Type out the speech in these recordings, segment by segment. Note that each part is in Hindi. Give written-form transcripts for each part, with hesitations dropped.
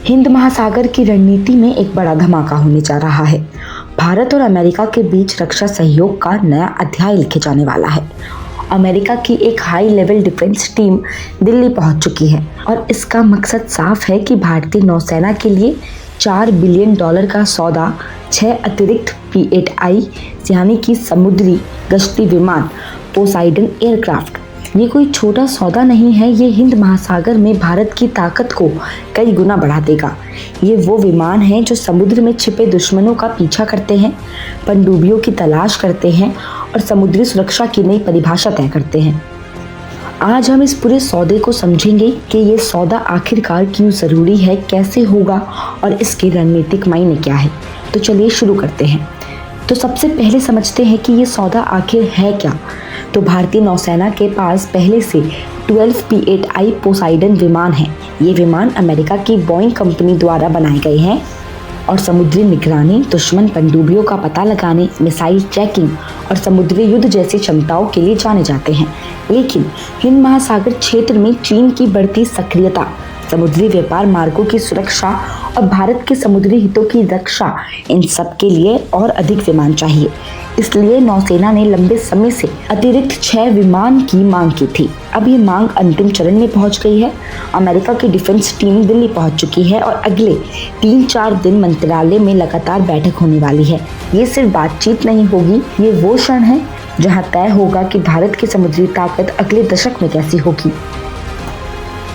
हिंद महासागर की रणनीति में एक बड़ा धमाका होने जा रहा है। भारत और अमेरिका के बीच रक्षा सहयोग का नया अध्याय लिखे जाने वाला है। अमेरिका की एक high level defence team Delhi पहुंच चुकी है और इसका मकसद साफ है कि भारतीय नौसेना के लिए $4 बिलियन का सौदा 6 अतिरिक्त P-8I यानी कि समुद्री गश्ती विमान पोसाइडन एयरक्राफ्ट। ये कोई छोटा सौदा नहीं है, ये हिंद महासागर में भारत की ताकत को कई गुना बढ़ा देगा। ये वो विमान हैं जो समुद्र में छिपे दुश्मनों का पीछा करते हैं, पनडुब्बियों की तलाश करते हैं और समुद्री सुरक्षा की नई परिभाषा तय करते हैं। आज हम इस पूरे सौदे को समझेंगे कि ये सौदा आखिरकार क्यों ज़रूरी है, कैसे होगा और इसके रणनीतिक मायने क्या है। तो चलिए शुरू करते हैं। तो सबसे पहले समझते हैं कि ये सौदा आखिर है क्या। तो भारतीय नौसेना के पास पहले से 12 P-8I पोसाइडन विमान हैं। ये विमान अमेरिका की बोइंग कंपनी द्वारा बनाए गए हैं और समुद्री निगरानी, दुश्मन पनडुब्बियों का पता लगाने, मिसाइल ट्रैकिंग और समुद्री युद्ध जैसी क्षमताओं के लिए जाने जाते हैं। लेकिन हिंद महासागर क्षेत्र में चीन की बढ़ती सक्रियता, समुद्री व्यापार मार्गों की सुरक्षा और भारत के समुद्री हितों की रक्षा, इन सब के लिए और अधिक विमान चाहिए। इसलिए नौसेना ने लंबे समय से अतिरिक्त 6 विमान की मांग की थी। अब ये मांग अंतिम चरण में पहुंच गई है। अमेरिका की डिफेंस टीम दिल्ली पहुंच चुकी है और अगले 3-4 दिन मंत्रालय में लगातार बैठक होने वाली है। ये सिर्फ बातचीत नहीं होगी, ये वो क्षण है जहां तय होगा कि भारत की समुद्री ताकत अगले दशक में कैसी होगी।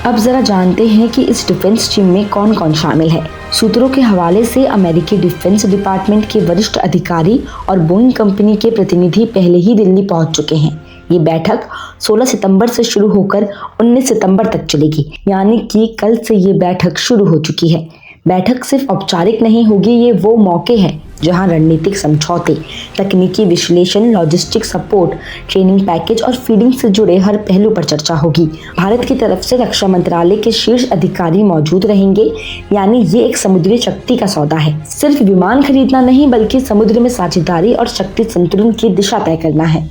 अब जरा जानते हैं कि इस डिफेंस टीम में कौन कौन शामिल है। सूत्रों के हवाले से अमेरिकी डिफेंस डिपार्टमेंट के वरिष्ठ अधिकारी और बोइंग कंपनी के प्रतिनिधि पहले ही दिल्ली पहुंच चुके हैं। ये बैठक 16 सितंबर से शुरू होकर 19 सितंबर तक चलेगी, यानी कि कल से ये बैठक शुरू हो चुकी है। बैठक सिर्फ औपचारिक नहीं होगी, ये वो मौके हैं जहां रणनीतिक समझौते, तकनीकी विश्लेषण, लॉजिस्टिक सपोर्ट, ट्रेनिंग पैकेज और फीडिंग से जुड़े हर पहलू पर चर्चा होगी। भारत की तरफ से रक्षा मंत्रालय के शीर्ष अधिकारी मौजूद रहेंगे, यानी ये एक समुद्री शक्ति का सौदा है। सिर्फ विमान खरीदना नहीं, बल्कि समुद्र में साझेदारी और शक्ति संतुलन की दिशा तय करना है।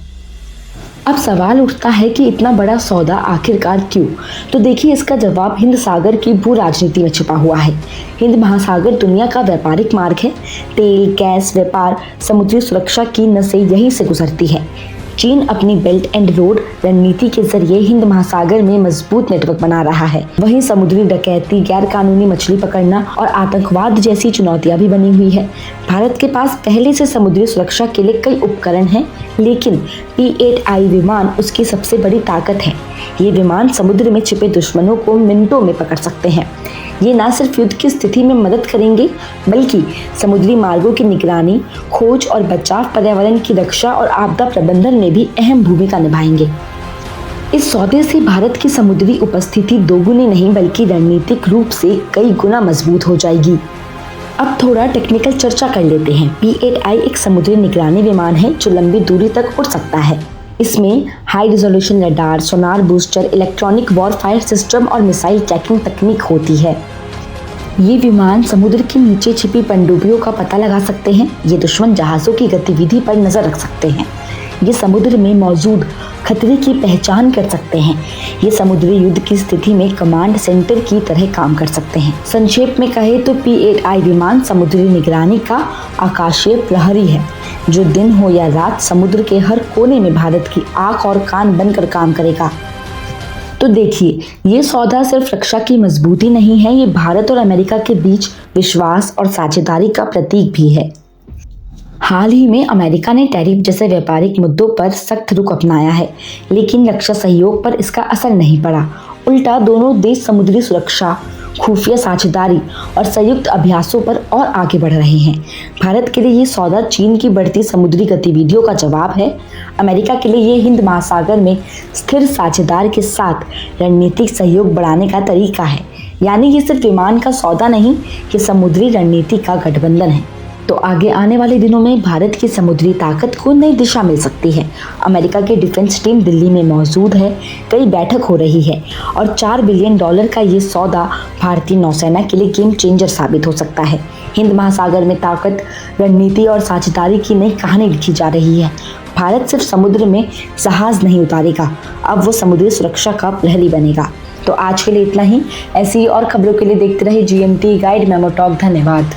अब सवाल उठता है कि इतना बड़ा सौदा आखिरकार क्यों? तो देखिए, इसका जवाब हिंद सागर की भू राजनीति में छिपा हुआ है। हिंद महासागर दुनिया का व्यापारिक मार्ग है। तेल, गैस, व्यापार, समुद्री सुरक्षा की नसें यहीं से गुजरती है। चीन अपनी बेल्ट एंड रोड रणनीति के जरिए हिंद महासागर में मजबूत नेटवर्क बना रहा है। वहीं समुद्री डकैती, गैर कानूनी मछली पकड़ना और आतंकवाद जैसी चुनौतियां भी बनी हुई है। भारत के पास पहले से समुद्री सुरक्षा के लिए कई उपकरण हैं, लेकिन P-8I विमान उसकी सबसे बड़ी ताकत है। ये विमान समुद्र में छिपे दुश्मनों को मिनटों में पकड़ सकते हैं। ये न सिर्फ युद्ध की स्थिति में मदद करेंगे, बल्कि समुद्री मार्गों की निगरानी, खोज और बचाव, पर्यावरण की रक्षा और आपदा प्रबंधन में भी अहम भूमिका निभाएंगे। इस सौदे से भारत की समुद्री उपस्थिति दोगुनी नहीं, बल्कि रणनीतिक रूप से कई गुना मजबूत हो जाएगी। अब थोड़ा टेक्निकल चर्चा कर लेते हैं। P-8I एक समुद्री निगरानी विमान है जो लंबी दूरी तक उड़ सकता है। इसमें हाई रिजोल्यूशन रडार, सोनार बूस्टर, इलेक्ट्रॉनिक वॉरफायर सिस्टम और मिसाइल ट्रैकिंग तकनीक होती है। ये विमान समुद्र के नीचे छिपी पनडुब्बियों का पता लगा सकते हैं। ये दुश्मन जहाज़ों की गतिविधि पर नजर रख सकते हैं। ये समुद्र में मौजूद खतरे की पहचान कर सकते हैं। ये समुद्री युद्ध की स्थिति में कमांड सेंटर की तरह काम कर सकते हैं। संक्षेप में कहे तो P-8I विमान समुद्री निगरानी का आकाशीय प्रहरी है, जो दिन हो या रात समुद्र के हर कोने में भारत की आंख और कान बनकर काम करेगा। तो देखिए, ये सौदा सिर्फ रक्षा की मजबूती नहीं है, ये भारत और अमेरिका के बीच विश्वास और साझेदारी का प्रतीक भी है। हाल ही में अमेरिका ने टैरिफ जैसे व्यापारिक मुद्दों पर सख्त रुख अपनाया है, लेकिन रक्षा सहयोग पर इसका असर नहीं पड़ा। उल्टा दोनों देश समुद्री सुरक्षा, खुफिया साझेदारी और संयुक्त अभ्यासों पर और आगे बढ़ रहे हैं। भारत के लिए ये सौदा चीन की बढ़ती समुद्री गतिविधियों का जवाब है। अमेरिका के लिए ये हिंद महासागर में स्थिर साझेदार के साथ रणनीतिक सहयोग बढ़ाने का तरीका है। यानी ये सिर्फ विमान का सौदा नहीं, ये समुद्री रणनीति का गठबंधन है। तो आगे आने वाले दिनों में भारत की समुद्री ताकत को नई दिशा मिल सकती है। अमेरिका की डिफेंस टीम दिल्ली में मौजूद है, कई बैठक हो रही है और $4 बिलियन का ये सौदा भारतीय नौसेना के लिए गेम चेंजर साबित हो सकता है। हिंद महासागर में ताकत, रणनीति और साझेदारी की नई कहानी लिखी जा रही है। भारत सिर्फ समुद्र में जहाज नहीं उतारेगा, अब वो समुद्री सुरक्षा का प्रहरी बनेगा। तो आज के लिए इतना ही। ऐसी और खबरों के लिए देखते रहिए GMT गाइड मेमो टॉक। धन्यवाद।